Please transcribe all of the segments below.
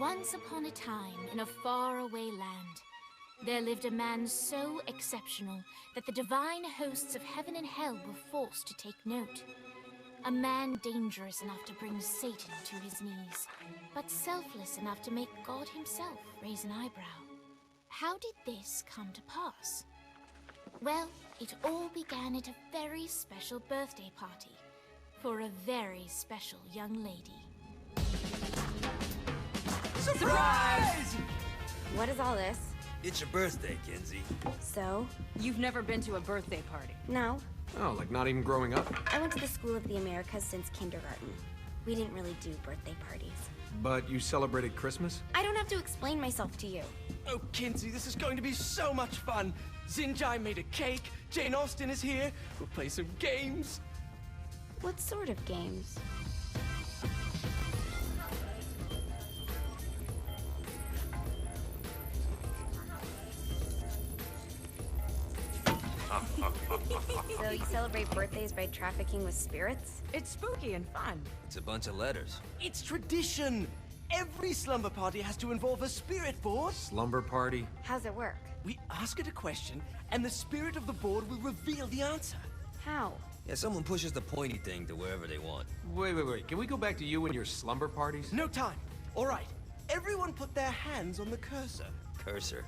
Once upon a time, in a faraway land, there lived a man so exceptional that the divine hosts of heaven and hell were forced to take note. A man dangerous enough to bring Satan to his knees, but selfless enough to make God himself raise an eyebrow. How did this come to pass? Well, it all began at a very special birthday party for a very special young lady. Surprise! What is all this? It's your birthday, Kinsey. So? You've never been to a birthday party? No. Oh, like not even growing up? I went to the School of the Americas since kindergarten. We didn't really do birthday parties. But you celebrated Christmas? I don't have to explain myself to you. Oh, Kinsey, this is going to be so much fun. Zinjai made a cake, Jane Austen is here, we'll play some games. What sort of games? So you celebrate birthdays by trafficking with spirits? It's spooky and fun. It's a bunch of letters. It's tradition. Every slumber party has to involve a spirit board. Slumber party? How's it work? We ask it a question, and the spirit of the board will reveal the answer. How? Yeah, someone pushes the pointy thing to wherever they want. Wait. Can we go back to you and your slumber parties? No time. All right. Everyone put their hands on the cursor. Cursor.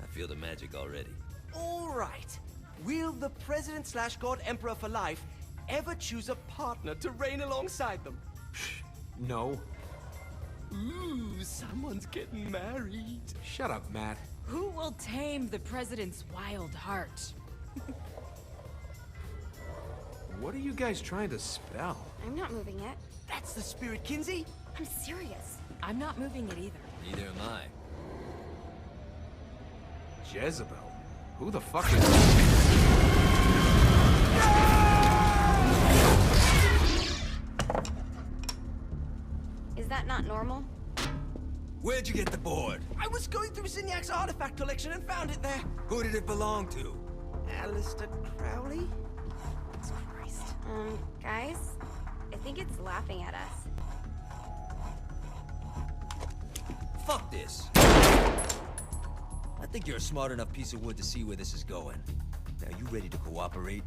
I feel the magic already. All right. Will the President/God Emperor for life ever choose a partner to reign alongside them? No. Ooh, someone's getting married. Shut up, Matt. Who will tame the president's wild heart? What are you guys trying to spell? I'm not moving it. That's the spirit, Kinsey. I'm serious. I'm not moving it either. Neither am I. Jezebel? Who the fuck is... Is that not normal? Where'd you get the board? I was going through Zignac's artifact collection and found it there. Who did it belong to? Alistair Crowley? Christ. Guys? I think it's laughing at us. Fuck this. I think you're a smart enough piece of wood to see where this is going. Now, you ready to cooperate?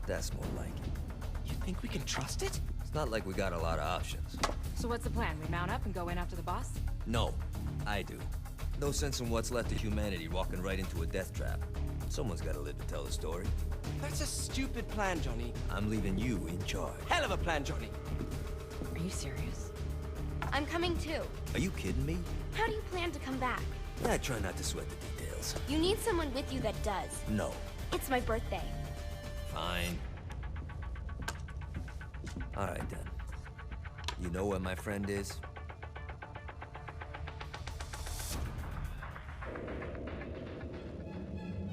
That's more like it. You think we can trust it? It's not like we got a lot of options. So what's the plan? We mount up and go in after the boss? No, I do. No sense in what's left of humanity walking right into a death trap. Someone's gotta live to tell the story. That's a stupid plan, Johnny. I'm leaving you in charge. Hell of a plan, Johnny. Are you serious? I'm coming too. Are you kidding me? How do you plan to come back? I try not to sweat the details. You need someone with you that does. No. It's my birthday. Fine. Alright then. You know where my friend is?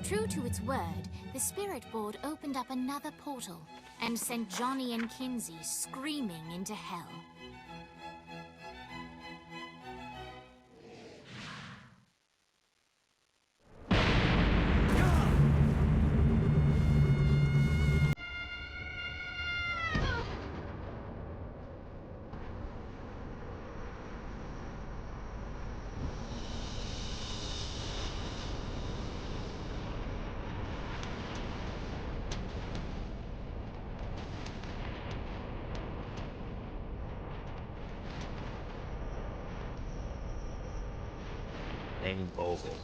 True to its word, the spirit board opened up another portal and sent Johnny and Kinsey screaming into hell. Named Ogle.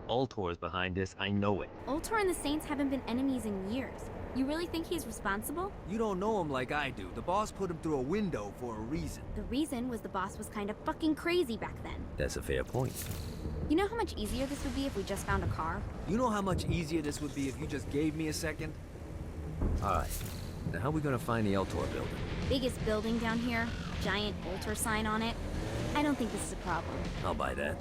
Ultor's behind this, I know it. Ultor and the Saints haven't been enemies in years. You really think he's responsible? You don't know him like I do. The boss put him through a window for a reason. The reason was the boss was kind of fucking crazy back then. That's a fair point. You know how much easier this would be if we just found a car? You know how much easier this would be if you just gave me a second? Alright. Now how are we gonna find the Eltor building? Biggest building down here, giant Ultor sign on it. I don't think this is a problem. I'll buy that.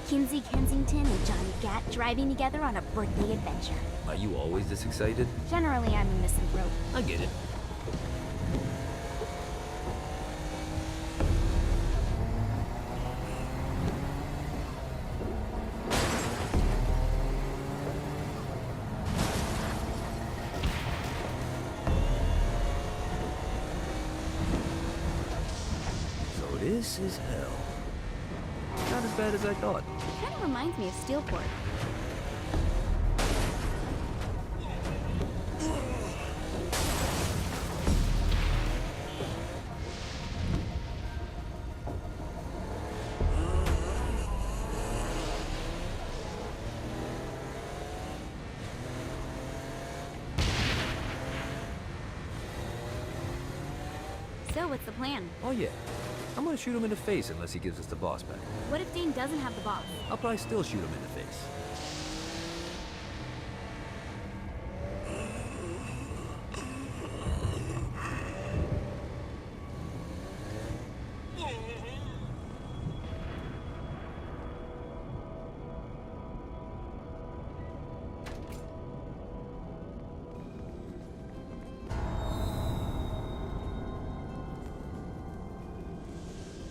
Kinsey Kensington and Johnny Gat driving together on a birthday adventure. Are you always this excited? Generally, I'm a misanthrope. I get it. So this is hell. Not as bad as I thought. Kind of reminds me of Steelport. So, what's the plan? Oh yeah. I'm gonna shoot him in the face unless he gives us the boss back. What if Dane doesn't have the boss? I'll probably still shoot him in the face.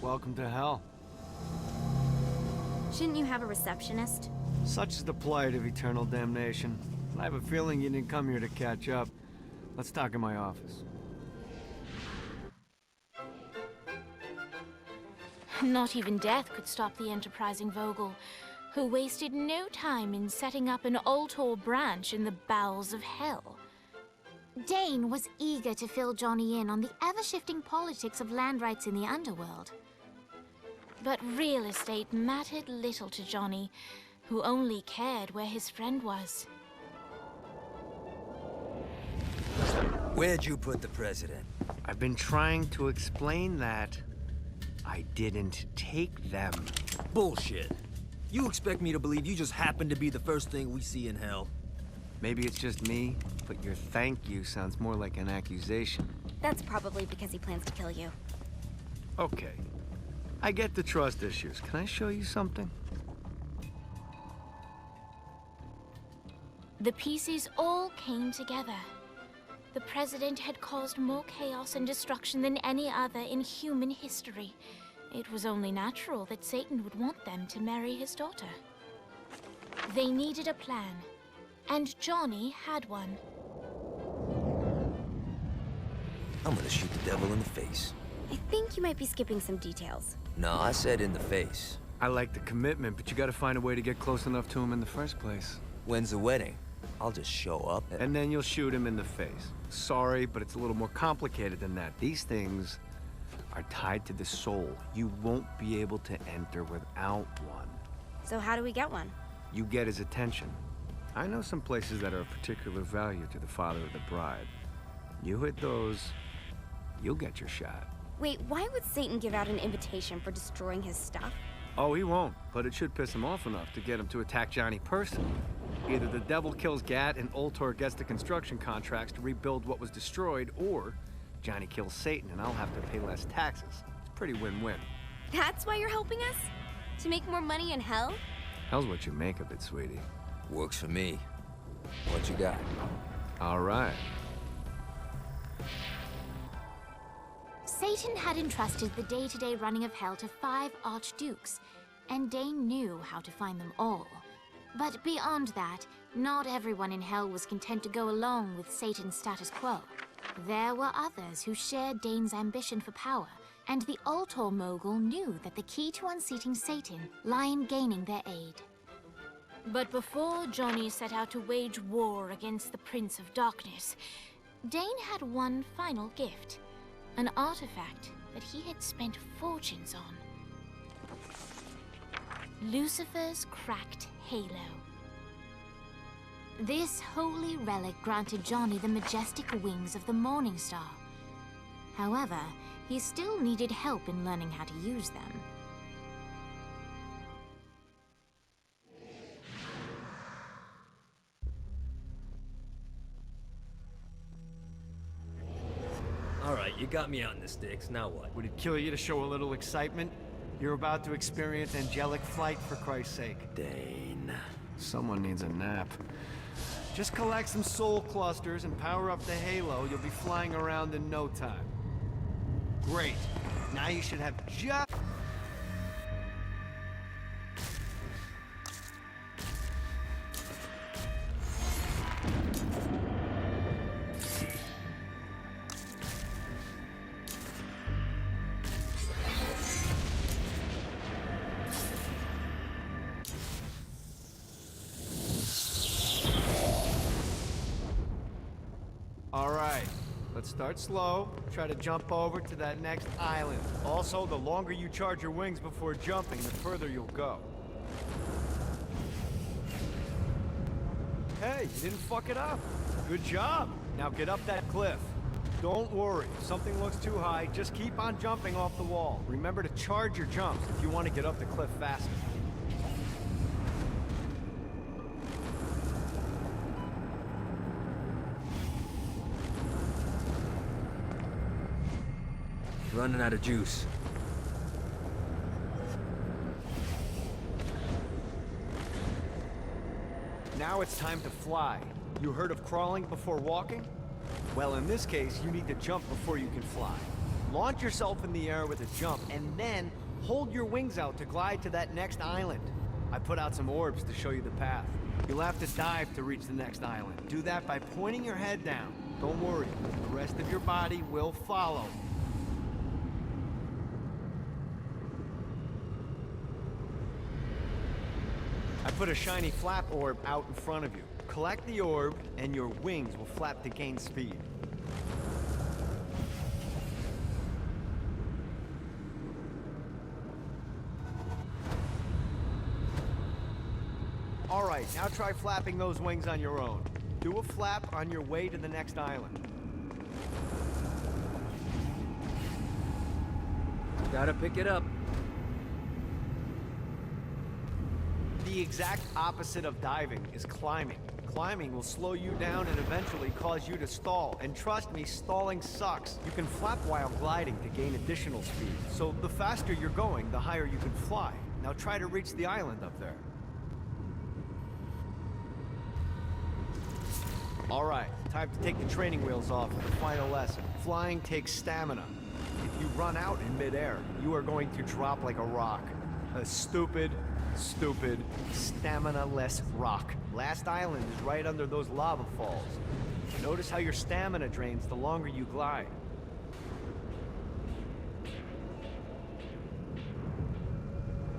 Welcome to hell. Shouldn't you have a receptionist? Such is the plight of eternal damnation. I have a feeling you didn't come here to catch up. Let's talk in my office. Not even death could stop the enterprising Vogel, who wasted no time in setting up an Ultor branch in the bowels of hell. Dane was eager to fill Johnny in on the ever-shifting politics of land rights in the underworld. But real estate mattered little to Johnny, who only cared where his friend was. Where'd you put the president? I've been trying to explain that. I didn't take them. Bullshit. You expect me to believe you just happened to be the first thing we see in hell? Maybe it's just me, but your thank you sounds more like an accusation. That's probably because he plans to kill you. Okay. I get the trust issues. Can I show you something? The pieces all came together. The president had caused more chaos and destruction than any other in human history. It was only natural that Satan would want them to marry his daughter. They needed a plan, and Johnny had one. I'm gonna shoot the devil in the face. I think you might be skipping some details. No, I said in the face. I like the commitment, but you gotta find a way to get close enough to him in the first place. When's the wedding? I'll just show up And then you'll shoot him in the face. Sorry, but it's a little more complicated than that. These things are tied to the soul. You won't be able to enter without one. So how do we get one? You get his attention. I know some places that are of particular value to the father of the bride. You hit those, you'll get your shot. Wait, why would Satan give out an invitation for destroying his stuff? Oh, he won't, but it should piss him off enough to get him to attack Johnny personally. Either the devil kills Gat and Ultor gets the construction contracts to rebuild what was destroyed, or Johnny kills Satan and I'll have to pay less taxes. It's pretty win-win. That's why you're helping us? To make more money in hell? Hell's what you make of it, sweetie. Works for me. What you got? All right. Satan had entrusted the day-to-day running of hell to 5 archdukes, and Dane knew how to find them all. But beyond that, not everyone in hell was content to go along with Satan's status quo. There were others who shared Dane's ambition for power, and the Ultor mogul knew that the key to unseating Satan lay in gaining their aid. But before Johnny set out to wage war against the Prince of Darkness, Dane had one final gift. An artifact that he had spent fortunes on. Lucifer's cracked halo. This holy relic granted Johnny the majestic wings of the Morning Star. However, he still needed help in learning how to use them. Alright, you got me out in the sticks, now what? Would it kill you to show a little excitement? You're about to experience angelic flight, for Christ's sake. Dane. Someone needs a nap. Just collect some soul clusters and power up the halo. You'll be flying around in no time. Great. Now you should have just... All right, let's start slow. Try to jump over to that next island. Also, the longer you charge your wings before jumping, the further you'll go. Hey, you didn't fuck it up. Good job. Now get up that cliff. Don't worry, if something looks too high, just keep on jumping off the wall. Remember to charge your jumps if you want to get up the cliff faster. Running out of juice. Now it's time to fly. You heard of crawling before walking? Well, in this case, you need to jump before you can fly. Launch yourself in the air with a jump, and then hold your wings out to glide to that next island. I put out some orbs to show you the path. You'll have to dive to reach the next island. Do that by pointing your head down. Don't worry, the rest of your body will follow. I put a shiny flap orb out in front of you. Collect the orb, and your wings will flap to gain speed. All right, now try flapping those wings on your own. Do a flap on your way to the next island. Gotta pick it up. The exact opposite of diving is climbing. Climbing will slow you down and eventually cause you to stall. And trust me, stalling sucks. You can flap while gliding to gain additional speed. So the faster you're going, the higher you can fly. Now try to reach the island up there. All right, time to take the training wheels off for the final lesson. Flying takes stamina. If you run out in midair, you are going to drop like a rock. A stupid, stamina-less rock. Last island is right under those lava falls. Notice how your stamina drains the longer you glide.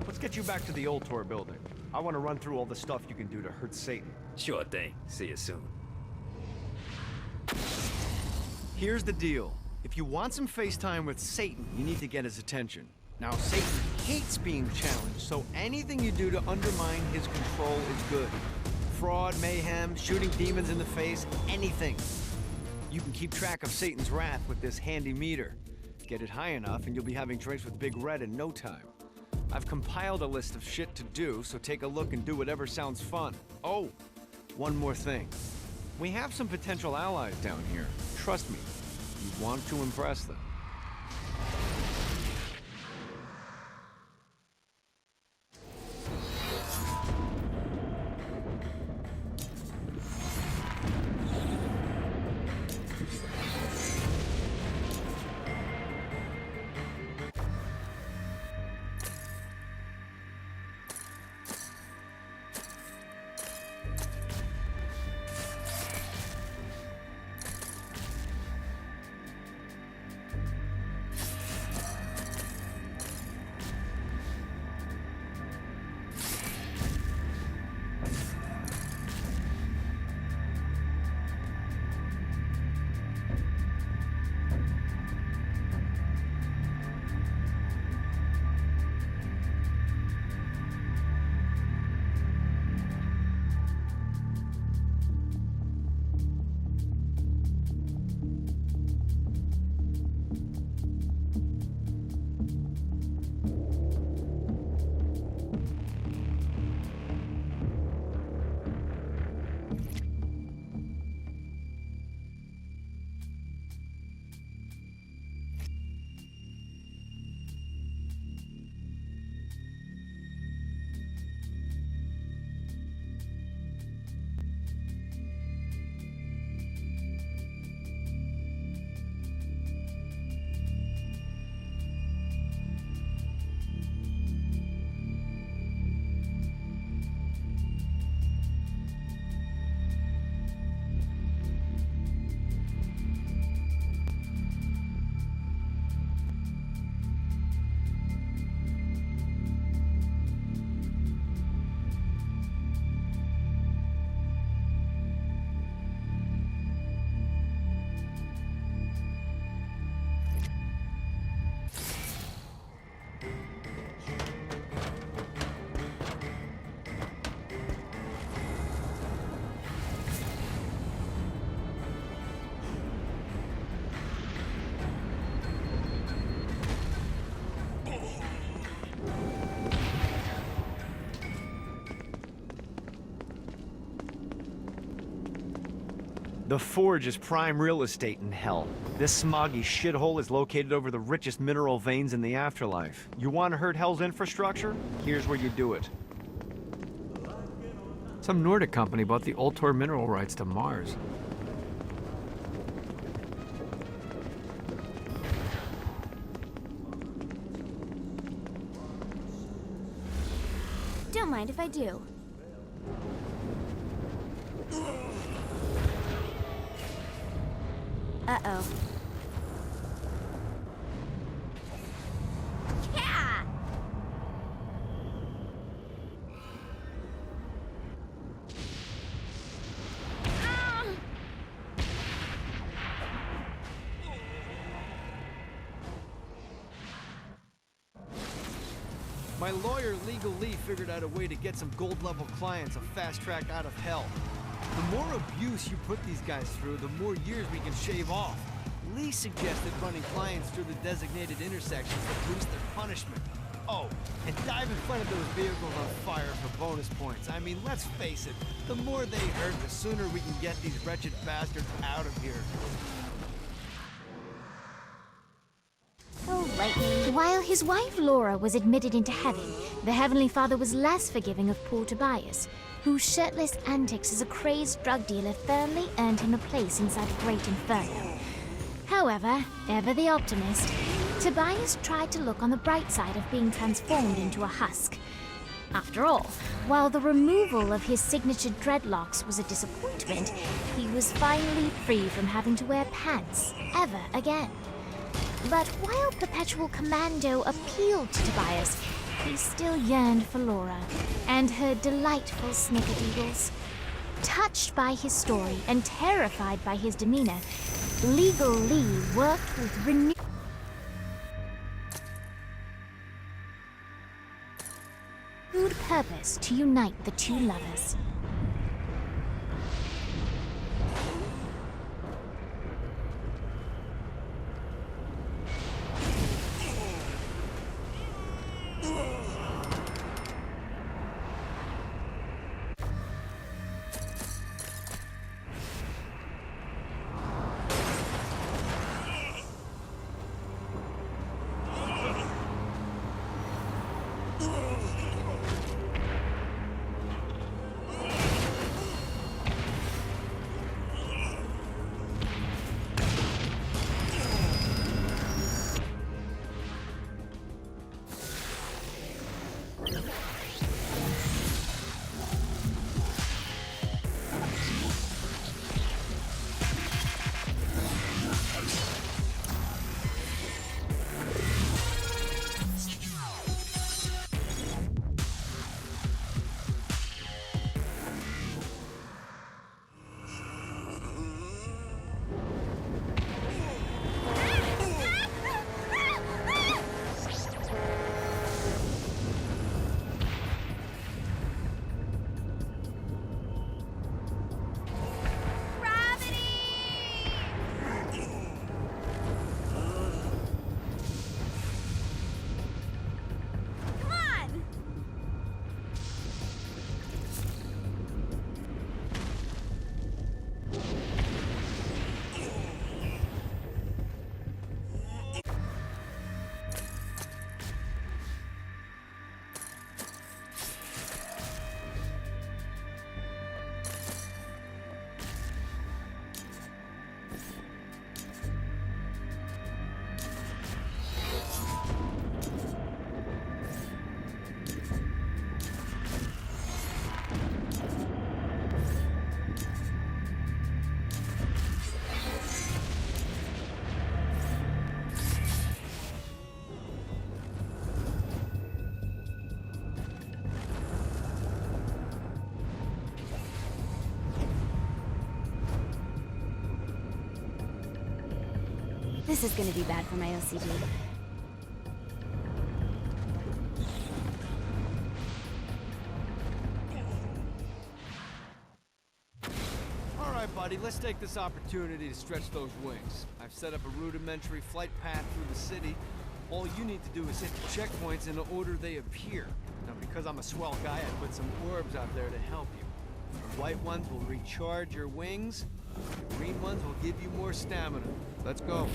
Let's get you back to the old tour building. I want to run through all the stuff you can do to hurt Satan. Sure thing. See you soon. Here's the deal. If you want some FaceTime with Satan, you need to get his attention. Now, Satan hates being challenged, so anything you do to undermine his control is good. Fraud, mayhem, shooting demons in the face, anything. You can keep track of Satan's wrath with this handy meter. Get it high enough and you'll be having drinks with Big Red in no time. I've compiled a list of shit to do, so take a look and do whatever sounds fun. Oh, one more thing. We have some potential allies down here. Trust me, you want to impress them. The Forge is prime real estate in hell. This smoggy shithole is located over the richest mineral veins in the afterlife. You want to hurt Hell's infrastructure? Here's where you do it. Some Nordic company bought the Ultor mineral rights to Mars. Don't mind if I do. Uh-oh. Yeah! My lawyer, Legal Lee, figured out a way to get some gold-level clients a fast track out of hell. The more abuse you put these guys through, the more years we can shave off. Lee suggested running clients through the designated intersections to boost their punishment. Oh, and dive in front of those vehicles on fire for bonus points. I mean, let's face it, the more they hurt, the sooner we can get these wretched bastards out of here. Oh, lightning. While his wife Laura was admitted into heaven, the Heavenly Father was less forgiving of poor Tobias, whose shirtless antics as a crazed drug dealer firmly earned him a place inside a great inferno. However, ever the optimist, Tobias tried to look on the bright side of being transformed into a husk. After all, while the removal of his signature dreadlocks was a disappointment, he was finally free from having to wear pants ever again. But while Perpetual Commando appealed to Tobias, he still yearned for Laura and her delightful snickerdoodles. Touched by his story and terrified by his demeanor, Legal Lee worked with renewed purpose to unite the two lovers. This is gonna be bad for my OCD. All right, buddy, let's take this opportunity to stretch those wings. I've set up a rudimentary flight path through the city. All you need to do is hit the checkpoints in the order they appear. Now, because I'm a swell guy, I put some orbs out there to help you. The white ones will recharge your wings. The green ones will give you more stamina. Let's go.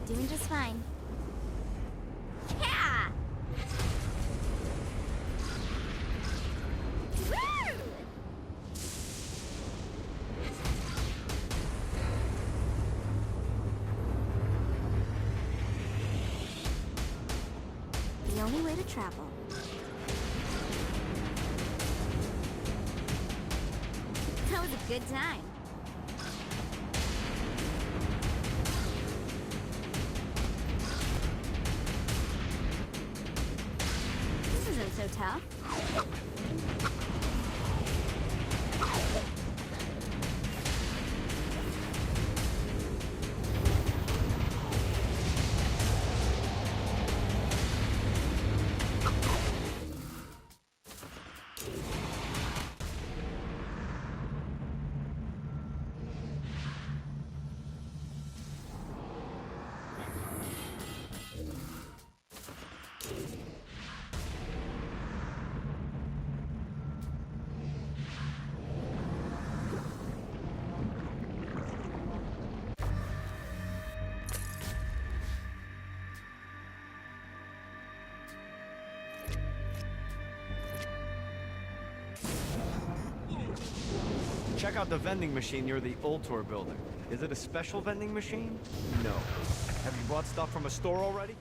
Doing just fine. Yeah! Woo! The only way to travel. That was a good time. This isn't so tough. Check out the vending machine near the Ultor building. Is it a special vending machine? No. Have you bought stuff from a store already?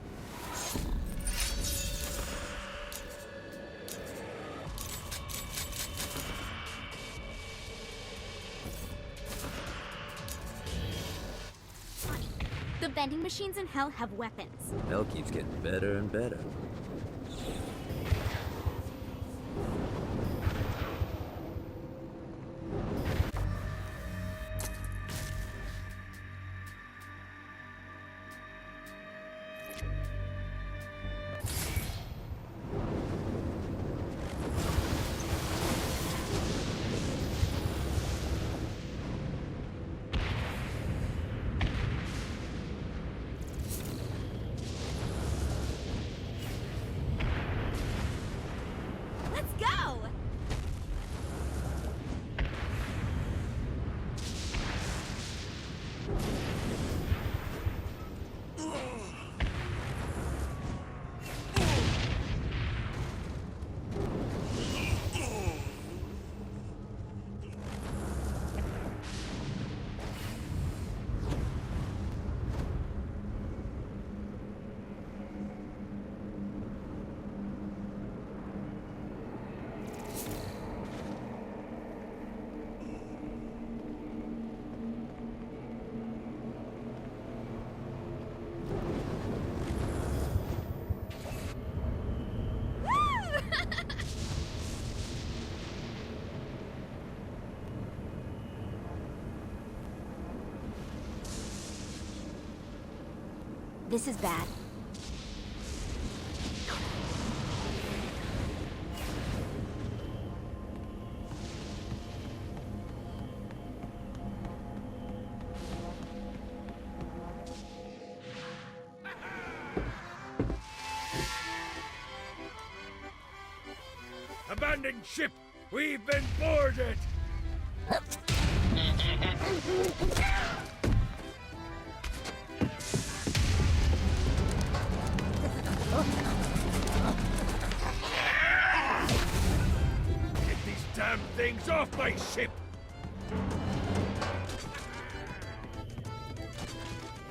The vending machines in hell have weapons. Hell keeps getting better and better. Let's go! This is bad. Abandoned ship! We've been boarded! Get these damn things off my ship!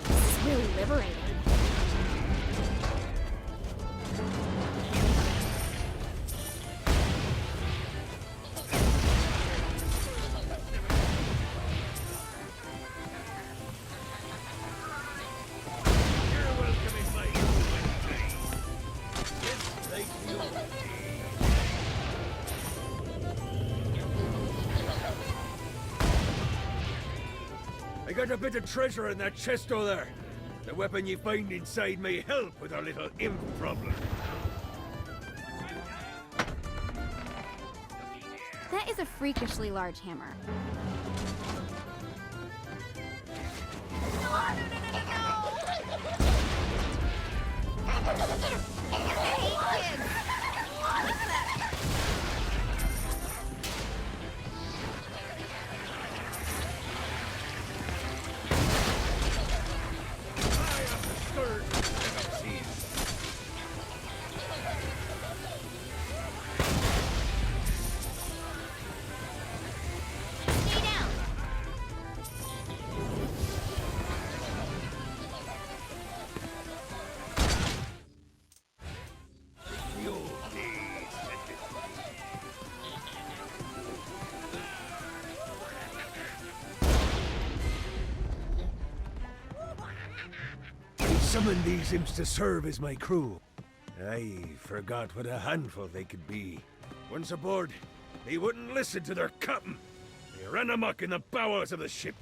This is really liberating. You're welcome in my country. It's like your I got a bit of treasure in that chest over there. The weapon you find inside may help with our little imp problem. That is a freakishly large hammer. Summoned these imps to serve as my crew. I forgot what a handful they could be. Once aboard, they wouldn't listen to their captain. They ran amok in the bowels of the ship.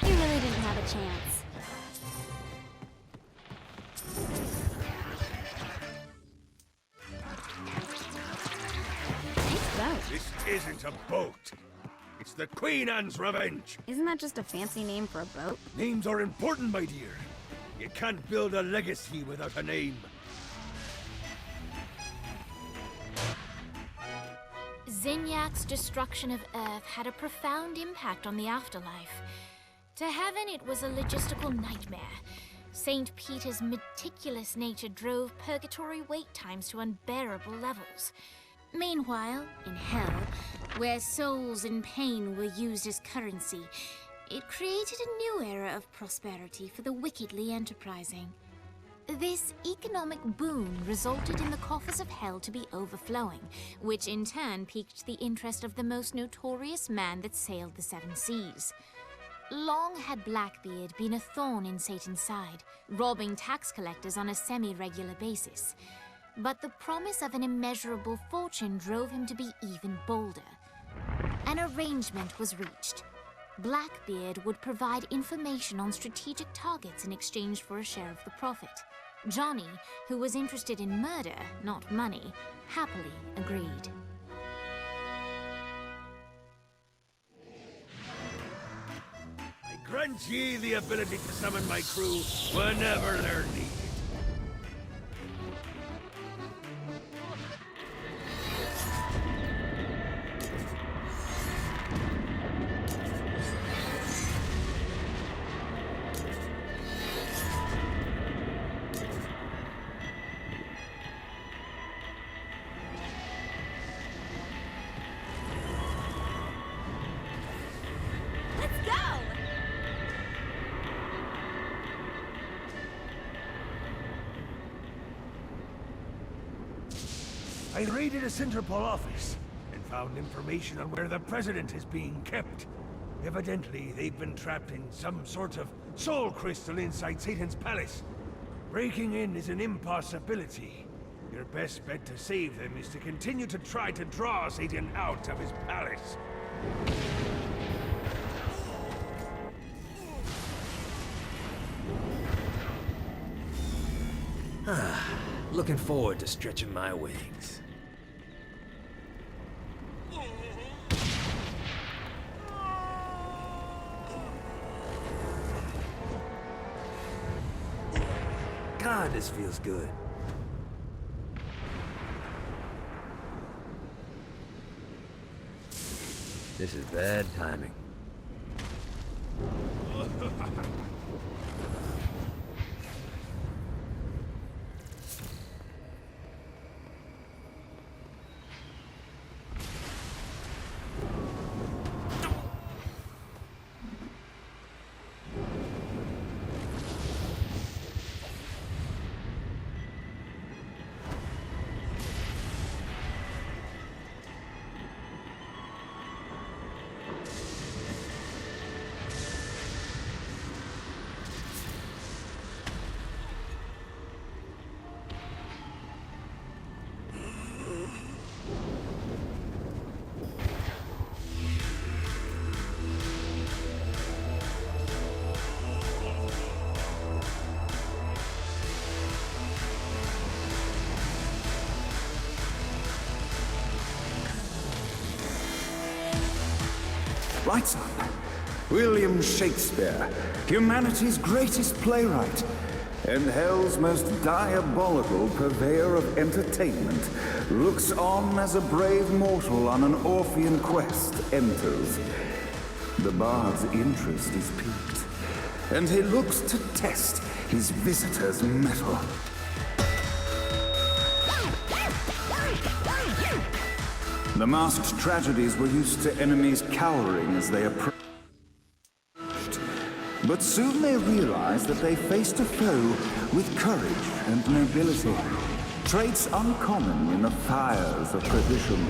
You really didn't have a chance. Nice boat. This isn't a boat. It's the Queen Anne's Revenge. Isn't that just a fancy name for a boat? Names are important, my dear. You can't build a legacy without a name. Zinyak's destruction of Earth had a profound impact on the afterlife. To heaven, it was a logistical nightmare. St. Peter's meticulous nature drove purgatory wait times to unbearable levels. Meanwhile, in hell, where souls in pain were used as currency, it created a new era of prosperity for the wickedly enterprising. This economic boon resulted in the coffers of hell to be overflowing, which in turn piqued the interest of the most notorious man that sailed the seven seas. Long had Blackbeard been a thorn in Satan's side, robbing tax collectors on a semi-regular basis. But the promise of an immeasurable fortune drove him to be even bolder. An arrangement was reached. Blackbeard would provide information on strategic targets in exchange for a share of the profit. Johnny, who was interested in murder, not money, happily agreed. I grant ye the ability to summon my crew whenever they're needed. Let's go! I raided a Centerpol office and found information on where the president is being kept. Evidently, they've been trapped in some sort of soul crystal inside Satan's palace. Breaking in is an impossibility. Your best bet to save them is to continue to try to draw Satan out of his palace. Looking forward to stretching my wings. God, this feels good. This is bad timing. Lights up. William Shakespeare, humanity's greatest playwright, and hell's most diabolical purveyor of entertainment, looks on as a brave mortal on an Orphean quest enters. The bard's interest is piqued, and he looks to test his visitor's mettle. The masked tragedies were used to enemies cowering as they approached. But soon they realized that they faced a foe with courage and nobility, traits uncommon in the fires of perdition.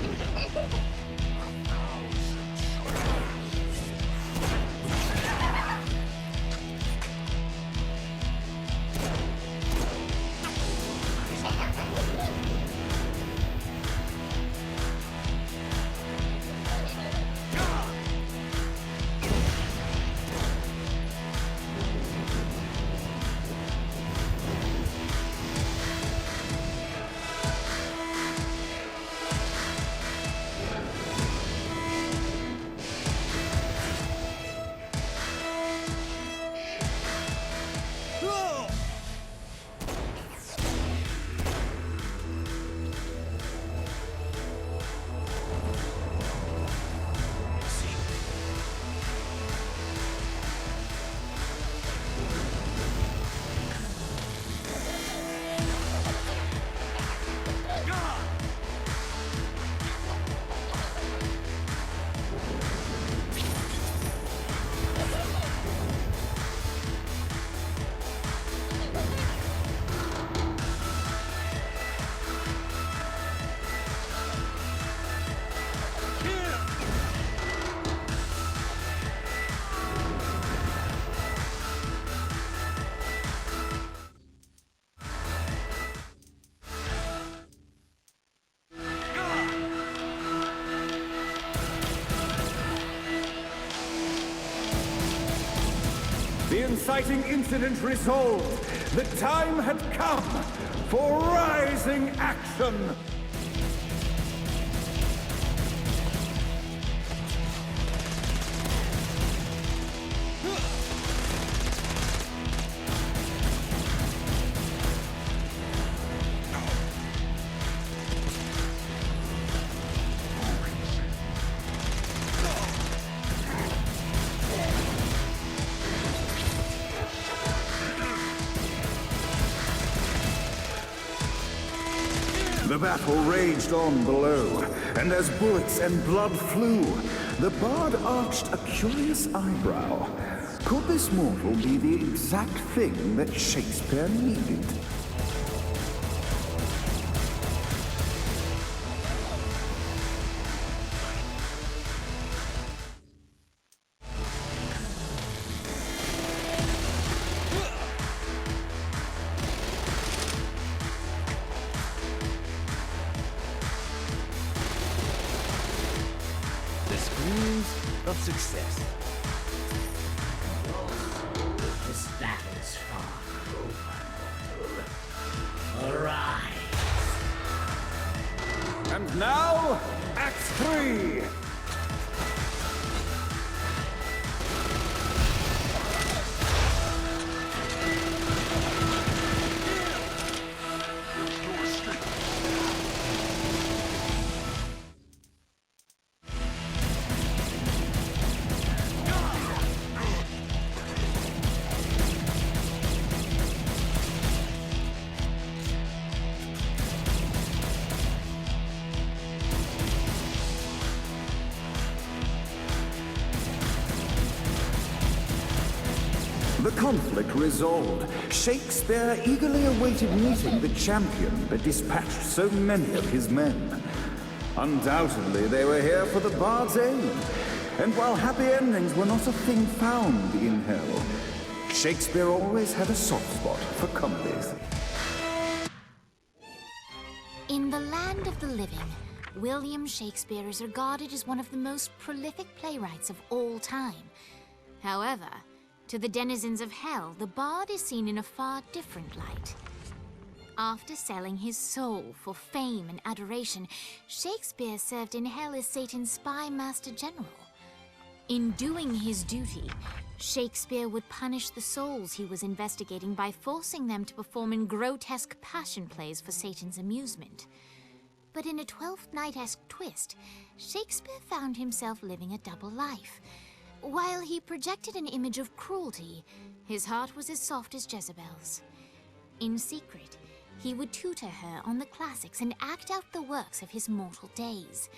The inciting incident resolved. The time had come for rising action. The battle raged on below, and as bullets and blood flew, the bard arched a curious eyebrow. Could this mortal be the exact thing that Shakespeare needed? Of success. This battle's far over, mortal. Arise! And now, Act 3! The conflict resolved. Shakespeare eagerly awaited meeting the champion that dispatched so many of his men. Undoubtedly, they were here for the bard's aid. And while happy endings were not a thing found in hell, Shakespeare always had a soft spot for comedies. In the land of the living, William Shakespeare is regarded as one of the most prolific playwrights of all time. However, to the denizens of hell, the bard is seen in a far different light. After selling his soul for fame and adoration, Shakespeare served in hell as Satan's spy master general. In doing his duty, Shakespeare would punish the souls he was investigating by forcing them to perform in grotesque passion plays for Satan's amusement. But in a Twelfth Night-esque twist, Shakespeare found himself living a double life. While he projected an image of cruelty, his heart was as soft as Jezebel's. In secret, he would tutor her on the classics and act out the works of his mortal days.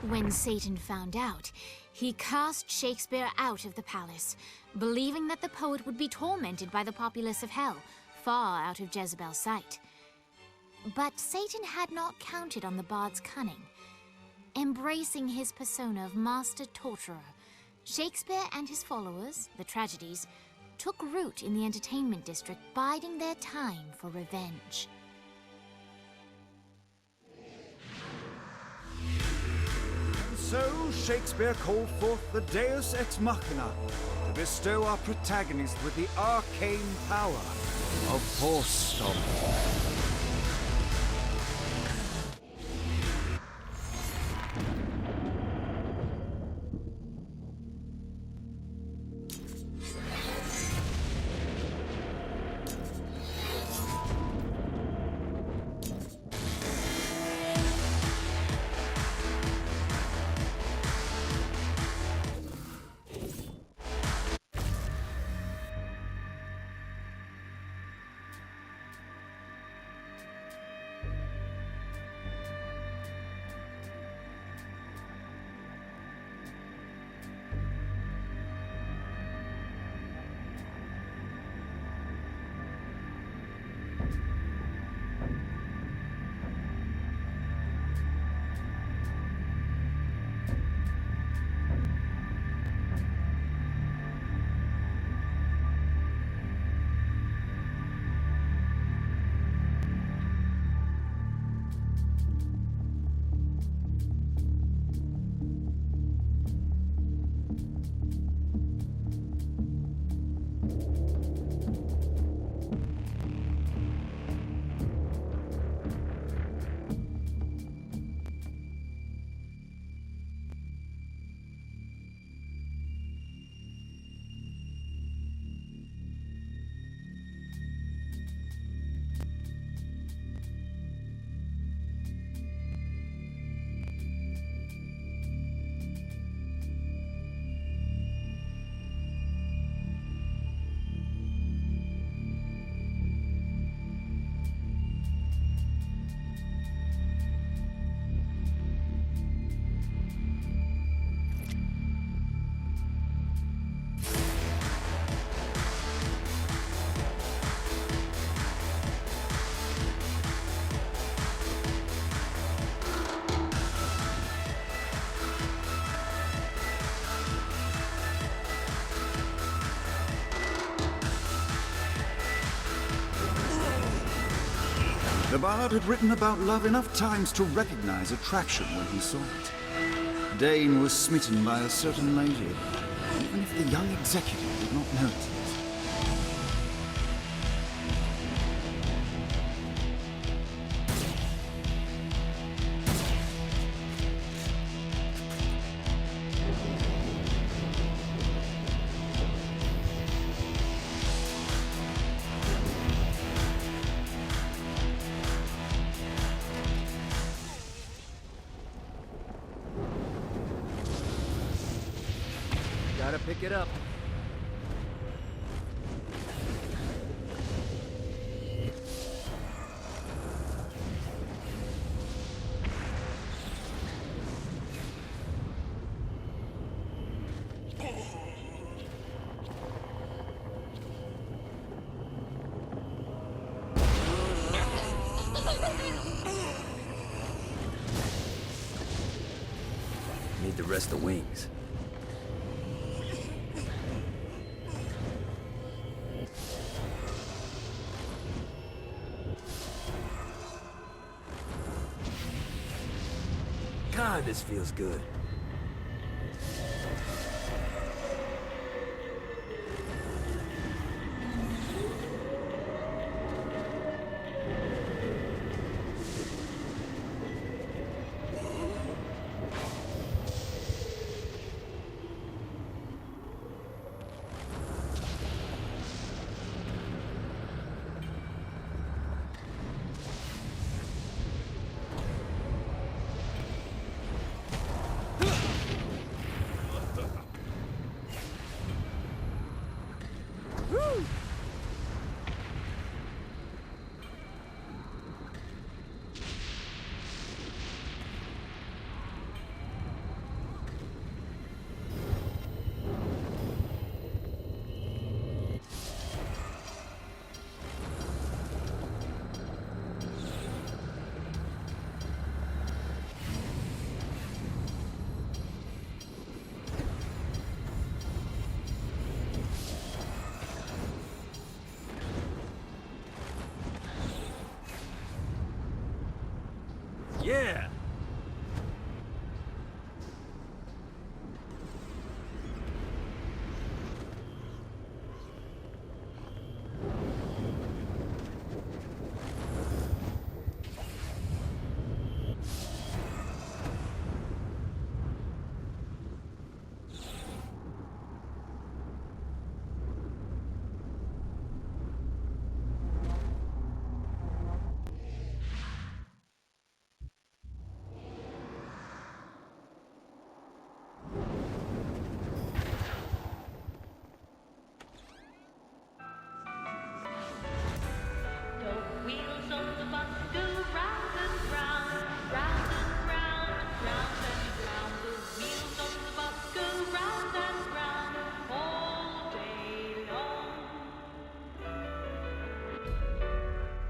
When Satan found out, he cast Shakespeare out of the palace, believing that the poet would be tormented by the populace of hell, far out of Jezebel's sight. But Satan had not counted on the bard's cunning. Embracing his persona of master torturer, Shakespeare and his followers, the tragedies, took root in the entertainment district, biding their time for revenge. And so Shakespeare called forth the Deus Ex Machina to bestow our protagonist with the arcane power of horse stomping. The bard had written about love enough times to recognize attraction when he saw it. Dane was smitten by a certain lady, even if the young executive did not know it. Gotta pick it up. Need to rest the wings. God, this feels good. Yeah!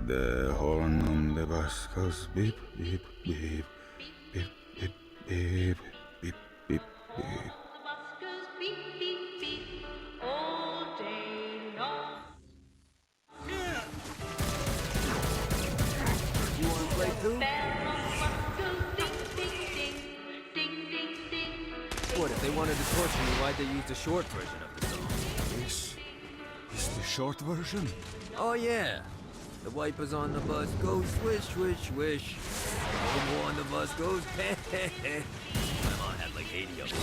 The horn on the bus goes beep, beep, beep, beep, beep, beep, beep, beep, beep. You wanna play too? What, if they wanted to torture you, why'd they use the short version of the song? This is the short version. Oh yeah. The wipers on the bus go swish, swish, swish. No more on the bus goes heh, heh, heh. My mom had like 80 of them.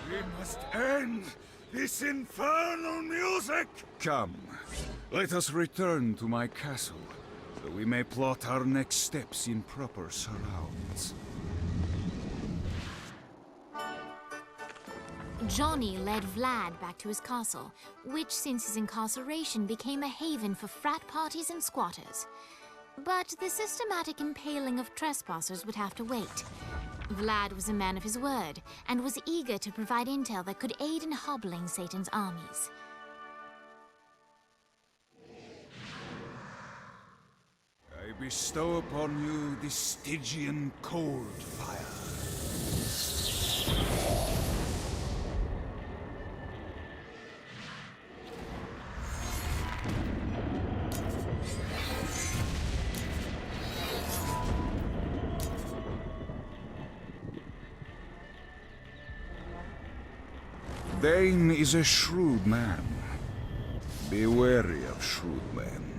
We must end this infernal music! Come, let us return to my castle, so we may plot our next steps in proper surrounds. Johnny led Vlad back to his castle, which since his incarceration became a haven for frat parties and squatters. But the systematic impaling of trespassers would have to wait. Vlad was a man of his word, and was eager to provide intel that could aid in hobbling Satan's armies. I bestow upon you the Stygian cold fire. Dane is a shrewd man. Be wary of shrewd men.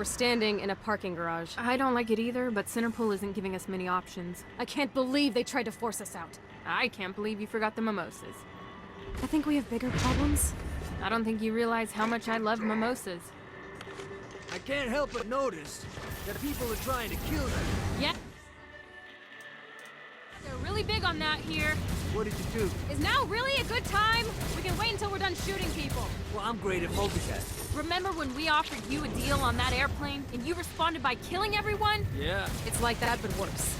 we're standing in a parking garage. I don't like it either, but Centerpool isn't giving us many options. I can't believe they tried to force us out. I can't believe you forgot the mimosas. I think we have bigger problems. I don't think you realize how much I love mimosas. I can't help but notice that people are trying to kill you. Yeah. They're really big on that here. What did you do? Is now really a good time? We can wait until we're done shooting people. Well, I'm great at multitasking. Remember when we offered you a deal on that airplane and you responded by killing everyone? Yeah. It's like that, but worse.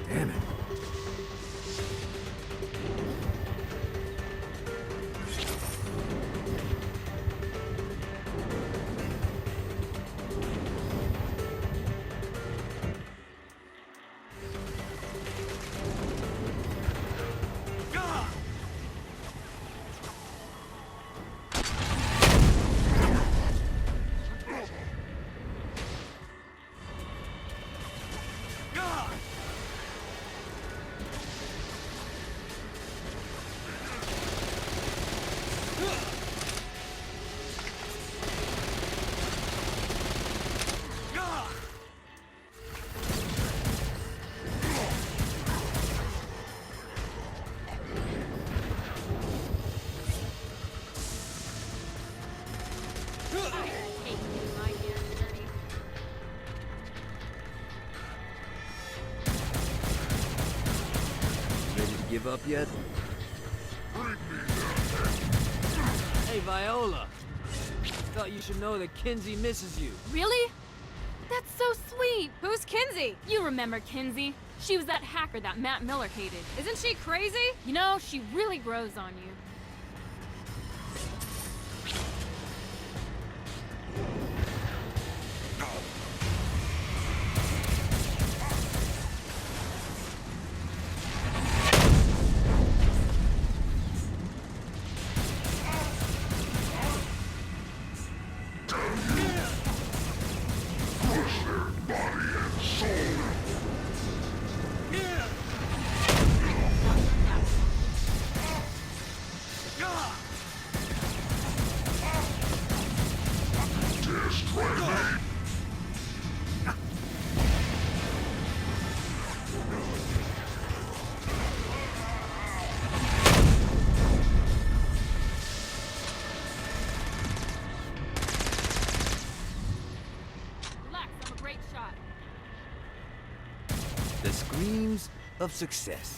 Damn it. Ready to give up yet? Hey, Viola. Thought you should know that Kinsey misses you. Really? That's so sweet. Who's Kinsey? You remember Kinsey. She was that hacker that Matt Miller hated. Isn't she crazy? You know, she really grows on you. Relax, I'm a great shot. The screams of success.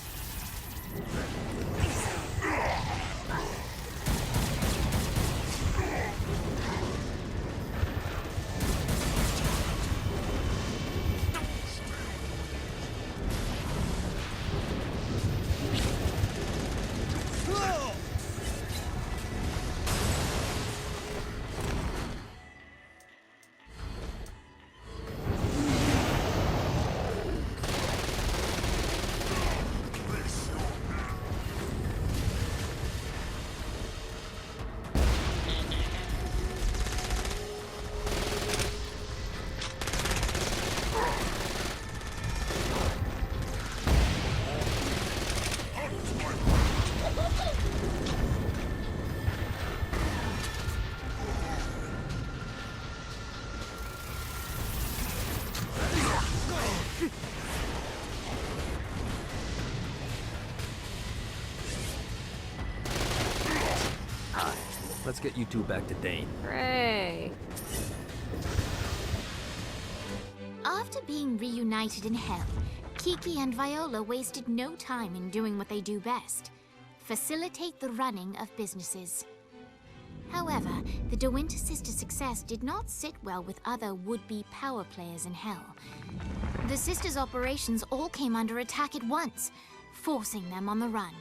Let's get you two back to Dane. Hooray. After being reunited in hell, Kiki and Viola wasted no time in doing what they do best: facilitate the running of businesses. However, the De Winter sisters' success did not sit well with other would-be power players in hell. The sisters' operations all came under attack at once, forcing them on the run.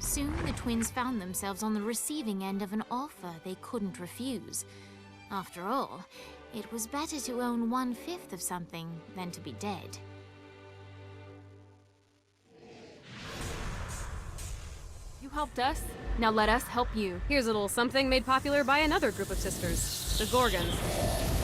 Soon, the twins found themselves on the receiving end of an offer they couldn't refuse. After all, it was better to own 1/5 of something than to be dead. You helped us. Now let us help you. Here's a little something made popular by another group of sisters, the Gorgons.